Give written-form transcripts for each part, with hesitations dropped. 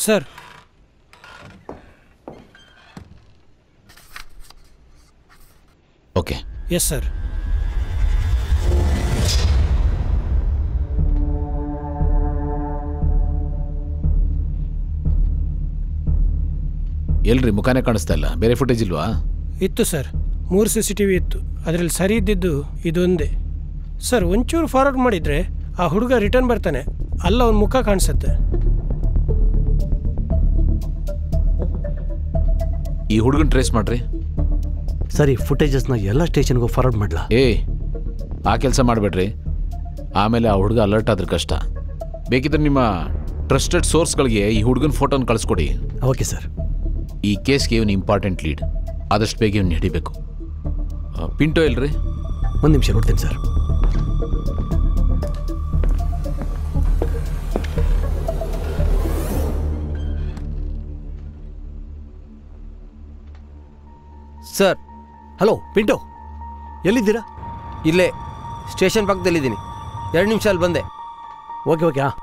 Sir. Okay. Yes sir. ಎಲ್ರಿ ಮುಖಾನೇ ಕಾಣಿಸ್ತಾ ಇಲ್ಲ, ಬೇರೆ ಫುಟೇಜ್ ಇಲ್ವಾ? ಇತ್ತು ಸರ್, 3 CCTV ಇತ್ತು. ಅದರಲ್ಲಿ ಸರಿ ಇದ್ದಿದ್ದು ಇದೊಂದೇ ಸರ್. ಒಂಚೂರು ಫಾರ್ವರ್ಡ್ ಮಾಡಿದರೆ ಆ ಹುಡುಗ ರಿಟರ್ನ್ ಬರ್ತಾನೆ, ಅಲ್ಲ ಅವನ ಮುಖ ಕಾಣಿಸುತ್ತೆ. ಈ ಹುಡುಗನ ಟ್ರೇಸ್ ಮಾಡ್ರಿ. ಸರಿ, ಫುಟೇಜಸ್ನ ಎಲ್ಲ ಸ್ಟೇಷನ್ಗೂ ಫಾರ್ವರ್ಡ್ ಮಾಡಲಾ? ಆ ಕೆಲಸ ಮಾಡಬೇಡ್ರಿ, ಆಮೇಲೆ ಆ ಹುಡುಗ ಅಲರ್ಟ್ ಆದ್ರೆ ಕಷ್ಟ. ಬೇಕಿದ್ರೆ ನಿಮ್ಮ ಟ್ರಸ್ಟೆಡ್ ಸೋರ್ಸ್ಗಳಿಗೆ ಈ ಹುಡುಗನ ಫೋಟೋನ ಕಳಿಸ್ಕೊಡಿ. Okay sir. ಈ ಕೇಸ್ಗೆ ಇವನು ಇಂಪಾರ್ಟೆಂಟ್ ಲೀಡ್, ಆದಷ್ಟು ಬೇಗ ಇವನು ಹಿಡಿಬೇಕು. ಪಿಂಟೋ ಇಲ್ರಿ? ಒಂದು ನಿಮಿಷ ನೋಡ್ತೀನಿ ಸರ್. ಸರ್. ಹಲೋ ಪಿಂಟೋ, ಎಲ್ಲಿದ್ದೀರಾ? ಇಲ್ಲೇ ಸ್ಟೇಷನ್ ಪಕ್ಕದಲ್ಲಿದ್ದೀನಿ. 2 ನಿಮಿಷ ಅಲ್ಲಿ ಬಂದೆ. Okay okay. ಹಾಂ,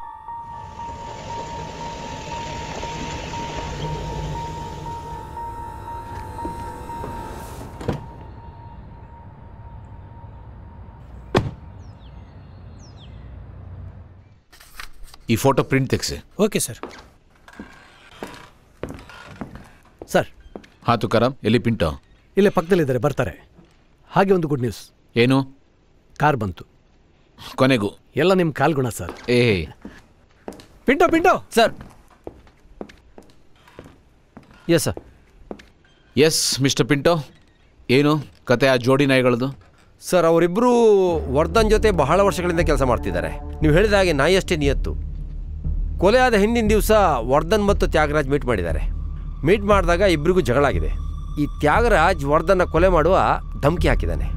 ಈ ಫೋಟೋ ಪ್ರಿಂಟ್ ತೆಗೆಸಿ. Okay sir. ಸರ್. ಹಾಂ ತುಕಾರಾಮ್, ಎಲ್ಲಿ ಪಿಂಟೋ? ಇಲ್ಲೇ ಪಕ್ಕದಲ್ಲಿದ್ದಾರೆ, ಬರ್ತಾರೆ. ಹಾಗೆ ಒಂದು ಗುಡ್ ನ್ಯೂಸ್. ಏನು? ಕಾರ್ ಬಂತು ಕೊನೆಗೂ. ಎಲ್ಲ ನಿಮ್ಮ ಕಾಲ್ಗುಣ sir. Pinto Pinto sir. Yes sir. Yes mister Pinto, ಏನು ಕತೆ ಆ ಜೋಡಿ ನಾಯಿಗಳದು? ಸರ್, ಅವರಿಬ್ಬರು ವರ್ಧನ್ ಜೊತೆ ಬಹಳ ವರ್ಷಗಳಿಂದ ಕೆಲಸ ಮಾಡ್ತಿದ್ದಾರೆ. ನೀವು ಹೇಳಿದ ಹಾಗೆ ನಾಯಿಯಷ್ಟೇ ನಿಯತ್ತು. ಕೊಲೆ ಆದ ಹಿಂದಿನ ದಿವಸ ವರ್ಧನ್ ಮತ್ತು ತ್ಯಾಗರಾಜ್ ಮೀಟ್ ಮಾಡಿದ್ದಾರೆ. ಮೀಟ್ ಮಾಡಿದಾಗ ಇಬ್ಬರಿಗೂ ಜಗಳ ಆಗಿದೆ. ಈ ತ್ಯಾಗರಾಜ್ ವರ್ಧನ್ನ ಕೊಲೆ ಮಾಡುವ ಧಮಕಿ ಹಾಕಿದ್ದಾನೆ.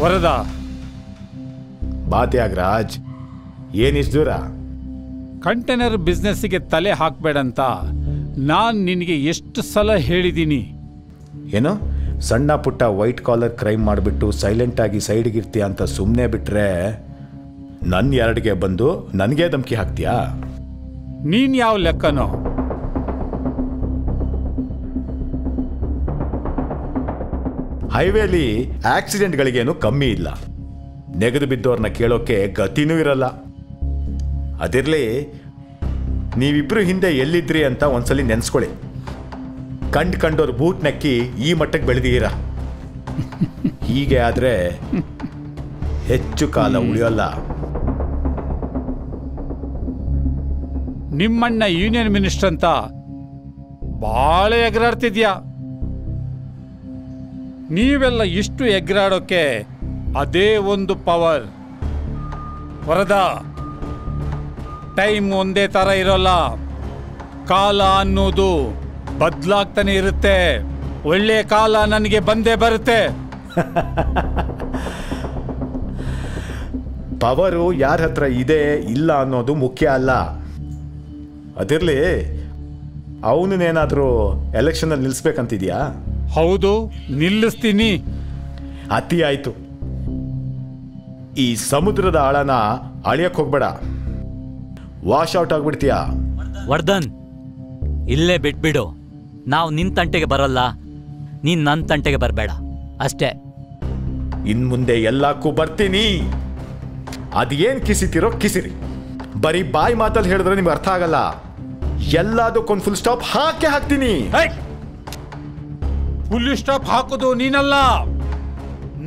ವರದ ಬಾ ತ್ಯಾಗರಾಜ್, ಏನಿಷ್ಟು ದೂರ? ಕಂಟೈನರ್ ಬಿಸ್ನೆಸ್ಸಿಗೆ ತಲೆ ಹಾಕಬೇಡಂತ ನಾನು ನಿನಗೆ ಎಷ್ಟು ಸಲ ಹೇಳಿದ್ದೀನಿ. ಏನು ಸಣ್ಣ ಪುಟ್ಟ ವೈಟ್ ಕಾಲರ್ ಕ್ರೈಮ್ ಮಾಡಿಬಿಟ್ಟು ಸೈಲೆಂಟಾಗಿ ಸೈಡ್ಗಿರ್ತೀಯ ಅಂತ ಸುಮ್ಮನೆ ಬಿಟ್ಟರೆ ನನ್ನ 2ಗೆ ಬಂದು ನನಗೆ ಧಮಕಿ ಹಾಕ್ತೀಯಾ? ನೀನು ಯಾವ ಲೆಕ್ಕನೋ? ಹೈವೇಲಿ ಆಕ್ಸಿಡೆಂಟ್ಗಳಿಗೇನು ಕಮ್ಮಿ ಇಲ್ಲ. ನೆಗೆದು ಬಿದ್ದವ್ರನ್ನ ಕೇಳೋಕೆ ಗತಿನೂ ಇರಲ್ಲ. ಅದಿರಲಿ, ನೀವಿಬ್ರು ಹಿಂದೆ ಎಲ್ಲಿದ್ರಿ ಅಂತ ಒಂದ್ಸಲಿ ನೆನೆಸ್ಕೊಳ್ಳಿ. ಕಂಡೋರು ಬೂಟ್ ನಕ್ಕಿ ಈ ಮಟ್ಟಕ್ಕೆ ಬೆಳೆದಿದ್ದೀರಾ. ಹೀಗೆ ಆದರೆ ಹೆಚ್ಚು ಕಾಲ ಉಳಿಯೋಲ್ಲ. ನಿಮ್ಮಣ್ಣ ಯೂನಿಯನ್ ಮಿನಿಸ್ಟರ್ ಅಂತ ಭಾಳ ಎಗರಾಡ್ತಿದ್ಯಾ. ನೀವೆಲ್ಲ ಇಷ್ಟು ಎಗರಾಡೋಕೆ ಅದೇ ಒಂದು ಪವರ್. ವರದ, ಟೈಮ್ ಒಂದೇ ಥರ ಇರೋಲ್ಲ. ಕಾಲ ಅನ್ನೋದು ಬದಲಾಗ್ತಾನೆ ಇರುತ್ತೆ. ಒಳ್ಳೆ ಕಾಲ ನನಗೆ ಬಂದೇ ಬರುತ್ತೆ. ಪವರು ಯಾರ ಹತ್ರ ಇದೆ ಇಲ್ಲ ಅನ್ನೋದು ಮುಖ್ಯ ಅಲ್ಲ. ಅದಿರಲಿ, ಅವನೇನಾದರೂ ಎಲೆಕ್ಷನಲ್ಲಿ ನಿಲ್ಲಿಸ್ಬೇಕಂತಿದ್ಯಾ? ಹೌದು, ನಿಲ್ಲಿಸ್ತೀನಿ. ಅತಿ ಆಯ್ತು. ಈ ಸಮುದ್ರದ ಆಳನ ಅಳಿಯಕ್ಕೆ ಹೋಗ್ಬೇಡ, ವಾಶ್ ಔಟ್ ಆಗ್ಬಿಡ್ತೀಯಾ. ವರ್ಧನ್, ಇಲ್ಲೇ ಬಿಟ್ಬಿಡು. ನಾವು ನಿನ್ ತಂಟೆಗೆ ಬರಲ್ಲ, ನೀನ್ ನನ್ನ ತಂಟೆಗೆ ಬರಬೇಡ ಅಷ್ಟೇ. ಇನ್ ಮುಂದೆ ಎಲ್ಲಕ್ಕೂ ಬರ್ತೀನಿ. ಅದೇನ್ ಕಿಸಿತಿರೋ ಕಿಸಿರಿ. ಬರೀ ಬಾಯಿ ಮಾತಲ್ಲಿ ಹೇಳಿದ್ರೆ ನಿಮ್ಗೆ ಅರ್ಥ ಆಗಲ್ಲ. ಎಲ್ಲದಕ್ಕೊಂದು ಫುಲ್ ಸ್ಟಾಪ್ ಹಾಕೇ ಹಾಕ್ತೀನಿ. ಫುಲ್ ಸ್ಟಾಪ್ ಹಾಕೋದು ನೀನಲ್ಲ,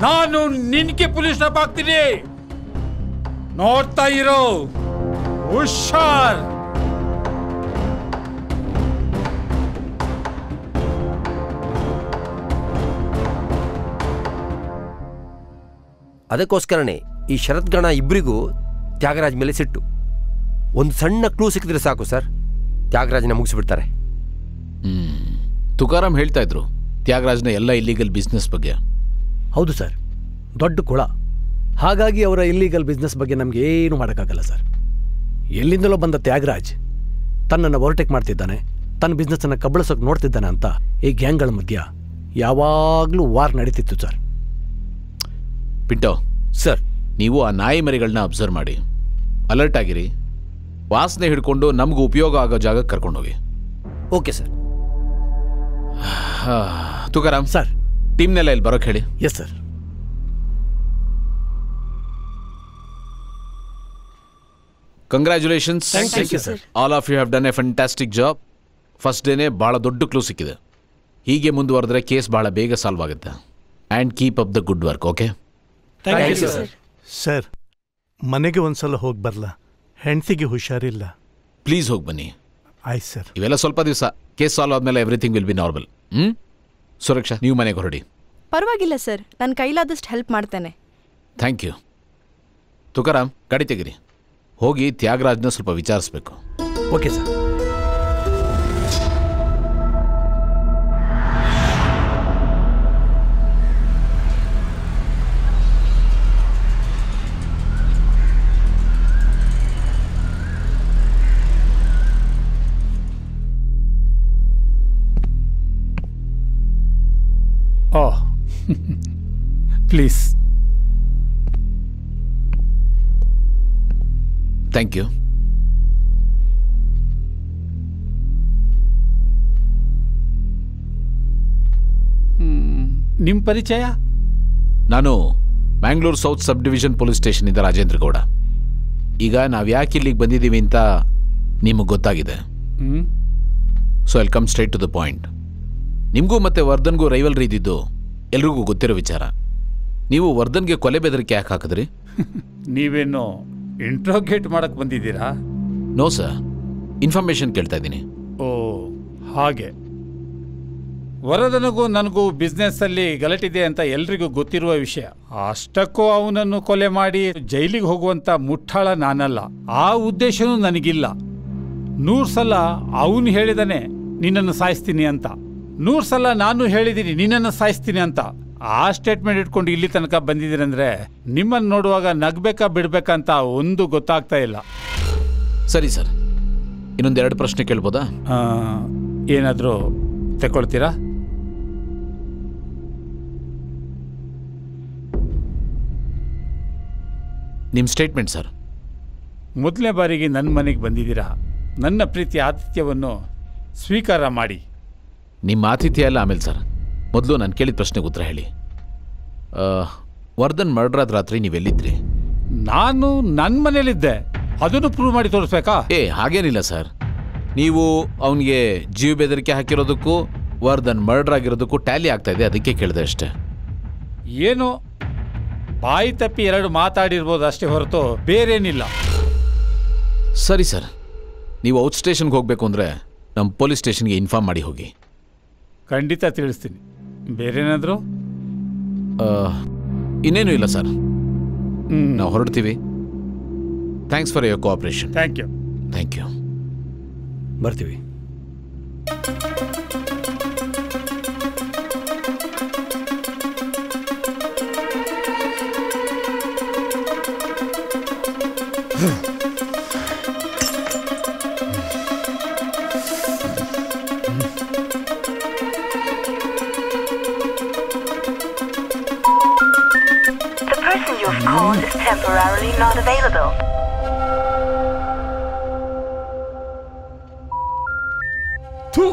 ನಾನು ನಿನ್ಗೆ ಫುಲ್ ಸ್ಟಾಪ್ ಹಾಕ್ತೀನಿ. ನೋಡ್ತಾ ಇರೋ, ಹುಷಾರ್. ಅದಕ್ಕೋಸ್ಕರನೇ ಈ ಶರತ್ಗಣ ಇಬ್ಬರಿಗೂ ತ್ಯಾಗರಾಜ್ ಮೇಲೆ ಸಿಟ್ಟು. ಒಂದು ಸಣ್ಣ ಕ್ಲೂ ಸಿಕ್ಕಿದ್ರೆ ಸಾಕು ಸರ್, ತ್ಯಾಗರಾಜ್ನ ಮುಗಿಸ್ಬಿಡ್ತಾರೆ. ತುಕಾರಾಮ್ ಹೇಳ್ತಾ ಇದ್ರು ತ್ಯಾಗರಾಜ್ನ ಎಲ್ಲ ಇಲ್ಲಿಗಲ್ ಬಿಸ್ನೆಸ್ ಬಗ್ಗೆ. ಹೌದು ಸರ್, ದೊಡ್ಡ ಕುಳ. ಹಾಗಾಗಿ ಅವರ ಇಲ್ಲೀಗಲ್ ಬಿಸ್ನೆಸ್ ಬಗ್ಗೆ ನಮ್ಗೆ ಏನು ಮಾಡೋಕ್ಕಾಗಲ್ಲ ಸರ್. ಎಲ್ಲಿಂದಲೋ ಬಂದ ತ್ಯಾಗರಾಜ್ ತನ್ನನ್ನು ಓವರ್ಟೇಕ್ ಮಾಡ್ತಿದ್ದಾನೆ, ತನ್ನ ಬಿಸ್ನೆಸ್ಸನ್ನು ಕಬಳಿಸೋಕೆ ನೋಡ್ತಿದ್ದಾನೆ ಅಂತ ಈ ಗ್ಯಾಂಗ್ಗಳ ಮಧ್ಯ ಯಾವಾಗಲೂ ವಾರ್ ನಡೀತಿತ್ತು ಸರ್. ಪಿಂಟೋ ಸರ್, ನೀವು ಆ ನಾಯಿ ಮರಿಗಳನ್ನ ಅಬ್ಸರ್ವ್ ಮಾಡಿ, ಅಲರ್ಟ್ ಆಗಿರಿ, ವಾಸನೆ ಹಿಡ್ಕೊಂಡು ನಮಗೂ ಉಪಯೋಗ ಆಗೋ ಜಾಗಕ್ಕೆ ಕರ್ಕೊಂಡೋಗಿ. Okay sir. ತುಕಾರಾಮ್ ಸರ್. ಟೀಮ್ನೆಲ್ಲ ಇಲ್ಲಿ ಬರೋಕೆ ಹೇಳಿ. Yes sir. Congratulations, Thank you, sir. All of you have done a fantastic job. First ಡೇನೇ ಭಾಳ ದೊಡ್ಡ ಕ್ಲೂ ಸಿಕ್ಕಿದೆ. ಹೀಗೆ ಮುಂದುವರೆದ್ರೆ ಕೇಸ್ ಭಾಳ ಬೇಗ ಸಾಲ್ವ್ ಆಗುತ್ತೆ. And keep up the good work. Okay, thank you sir. Sir, ಮನೆಗೆ ಒಂದ್ಸಲ ಹೋಗಿ ಬರಲ್ಲ, ಹೆಂಡತಿಗೆ ಹುಷಾರಿಲ್ಲ. ಪ್ಲೀಸ್ ಹೋಗಿ ಬನ್ನಿ. ಆಯ್ತು ಸರ್. ಇವೆಲ್ಲ ಸ್ವಲ್ಪ ದಿವಸ, ಕೇಸ್ ಸಾಲ್ವ್ ಆದಮೇಲೆ ಎವ್ರಿಥಿಂಗ್ ವಿಲ್ ಬಿ ನಾರ್ಮಲ್. ಸುರಕ್ಷಾ, ನೀವು ಮನೆಗೆ ಹೊರಡಿ. ಪರವಾಗಿಲ್ಲ ಸರ್, ನನ್ನ ಕೈಲಾದಷ್ಟು ಹೆಲ್ಪ್ ಮಾಡ್ತೇನೆ. Thank you. ತುಕಾರಾಮ್, ಗಾಡಿ ತೆಗಿರಿ, ಹೋಗಿ ತ್ಯಾಗರಾಜ್ನ ಸ್ವಲ್ಪ ವಿಚಾರಿಸ್ಬೇಕು. Okay sir. Oh please. Thank you. ನಿಮ್ಮ ಪರಿಚಯ? ನಾನು Mangalore south sub division ಸ್ಟೇಷನಿಂದ ರಾಜೇಂದ್ರ ಗೌಡ. ಈಗ ನಾವು ಯಾಕೆ ಇಲ್ಲಿಗೆ ಬಂದಿದ್ದೀವಿ ಅಂತ ನಿಮಗೆ ಗೊತ್ತಾಗಿದೆ. So I'll come straight to the point. ನಿಮಗೂ ಮತ್ತು ವರ್ಧನ್ಗೂ ರೈವಲ್ರಿ ಇದ್ದಿದ್ದು ಎಲ್ರಿಗೂ ಗೊತ್ತಿರೋ ವಿಚಾರ. ನೀವು ವರ್ಧನ್ಗೆ ಕೊಲೆ ಬೆದರಿಕೆ ಯಾಕೆ ಹಾಕಿದ್ರಿ? ನೀವೇನು ಇಂಟ್ರೋಗೇಟ್ ಮಾಡಕ್ಕೆ ಬಂದಿದ್ದೀರಾ? ನೋ ಸರ್, ಇನ್ಫಾರ್ಮೇಶನ್ ಕೇಳ್ತಾ ಇದ್ದೀನಿ. ಓ ಹಾಗೆ. ವರದನಿಗೂ ನನಗೂ ಬಿಸ್ನೆಸ್ಸಲ್ಲಿ ಗಲಾಟಿದೆ ಅಂತ ಎಲ್ರಿಗೂ ಗೊತ್ತಿರುವ ವಿಷಯ. ಅಷ್ಟಕ್ಕೂ ಅವನನ್ನು ಕೊಲೆ ಮಾಡಿ ಜೈಲಿಗೆ ಹೋಗುವಂಥ ಮುಟ್ಟಾಳ ನಾನಲ್ಲ. ಆ ಉದ್ದೇಶನೂ ನನಗಿಲ್ಲ. 100 ಸಲ ಅವನು ಹೇಳಿದಾನೆ ನಿನ್ನನ್ನು ಸಾಯಿಸ್ತೀನಿ ಅಂತ, 100 ಸಲ ನಾನು ಹೇಳಿದ್ದೀನಿ ನಿನ್ನನ್ನು ಸಾಯಿಸ್ತೀನಿ ಅಂತ. ಆ ಸ್ಟೇಟ್ಮೆಂಟ್ ಇಟ್ಕೊಂಡು ಇಲ್ಲಿ ತನಕ ಬಂದಿದ್ದೀರಂದ್ರೆ ನಿಮ್ಮನ್ನು ನೋಡುವಾಗ ನಗ್ಬೇಕಾ ಬಿಡ್ಬೇಕಾ ಅಂತ ಒಂದು ಗೊತ್ತಾಗ್ತಾ ಇಲ್ಲ. ಸರಿ ಸರ್, ಇನ್ನೊಂದೆರಡು ಪ್ರಶ್ನೆ ಕೇಳ್ಬೋದಾ? ಏನಾದರೂ ತಗೊಳ್ತೀರಾ? ನಿಮ್ಮ ಸ್ಟೇಟ್ಮೆಂಟ್ ಸರ್. ಮೊದಲನೇ ಬಾರಿಗೆ ನನ್ನ ಮನೆಗೆ ಬಂದಿದ್ದೀರಾ. ನನ್ನ ಪ್ರೀತಿ ಆತಿಥ್ಯವನ್ನು ಸ್ವೀಕಾರ ಮಾಡಿ. ನಿಮ್ಮ ಆತಿಥ್ಯ ಎಲ್ಲ ಆಮೇಲೆ ಸರ್, ಮೊದಲು ನಾನು ಕೇಳಿದ ಪ್ರಶ್ನೆಗೆ ಉತ್ತರ ಹೇಳಿ. ವರ್ಧನ್ ಮರ್ಡರ್ ಆದ ರಾತ್ರಿ ನೀವೆಲ್ಲಿದ್ರಿ? ನಾನು ನನ್ನ ಮನೇಲಿದ್ದೆ. ಅದನ್ನು ಪ್ರೂವ್ ಮಾಡಿ ತೋರಿಸ್ಬೇಕಾ? ಹಾಗೇನಿಲ್ಲ ಸರ್. ನೀವು ಅವನಿಗೆ ಜೀವ ಬೆದರಿಕೆ ಹಾಕಿರೋದಕ್ಕೂ ವರ್ಧನ್ ಮರ್ಡರ್ ಆಗಿರೋದಕ್ಕೂ ಟ್ಯಾಲಿ ಆಗ್ತಾ ಇದೆ, ಅದಕ್ಕೆ ಕೇಳಿದೆ ಅಷ್ಟೇ. ಏನೋ ಬಾಯಿ ತಪ್ಪಿ 2 ಮಾತಾಡಿರ್ಬೋದು ಅಷ್ಟೇ ಹೊರತು ಬೇರೇನಿಲ್ಲ. ಸರಿ ಸರ್, ನೀವು ಔಟ್ ಸ್ಟೇಷನ್ಗೆ ಹೋಗಬೇಕು ಅಂದರೆ ನಮ್ಮ ಪೊಲೀಸ್ ಸ್ಟೇಷನ್ಗೆ ಇನ್ಫಾರ್ಮ್ ಮಾಡಿ ಹೋಗಿ. ಖಂಡಿತ ತಿಳಿಸ್ತೀನಿ. ಬೇರೇನಾದರೂ? ಇನ್ನೇನು ಇಲ್ಲ ಸರ್, ನಾವು ಹೊರಡ್ತೀವಿ. Thanks for your cooperation. Thank you. Thank you. ಬರ್ತೀವಿ. The person you've called is temporarily not available. ಥು